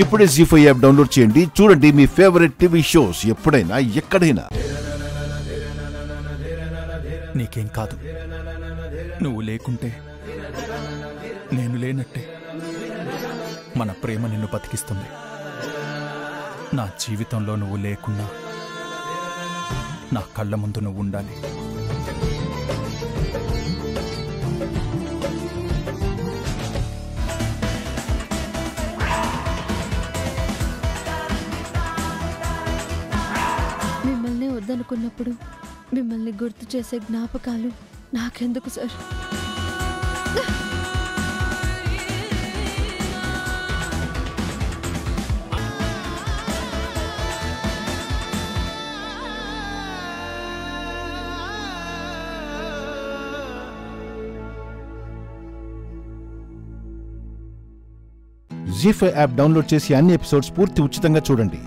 ఇప్పుడే జీ5 app download చేయండి. చూడండి మీ ఫేవరెట్ టీవీ షోస్ ఎప్పుడైనా ఎక్కడైనా. నీకేం కాదు, నువ్వు లేకుంటే నేను లేనట్టే. మన ప్రేమ నిన్ను బతికిస్తుంది. నా జీవితంలో నువ్వు లేకున్నా నా కళ్ళ ముందు నువ్వు ఉండాలి. మిమ్మల్ని వద్దనుకున్నప్పుడు మిమ్మల్ని గుర్తు చేసే జ్ఞాపకాలు నాకెందుకు సార్? జీ5 యాప్ డౌన్లోడ్ చేసి అన్ని ఎపిసోడ్స్ పూర్తి ఉచితంగా చూడండి.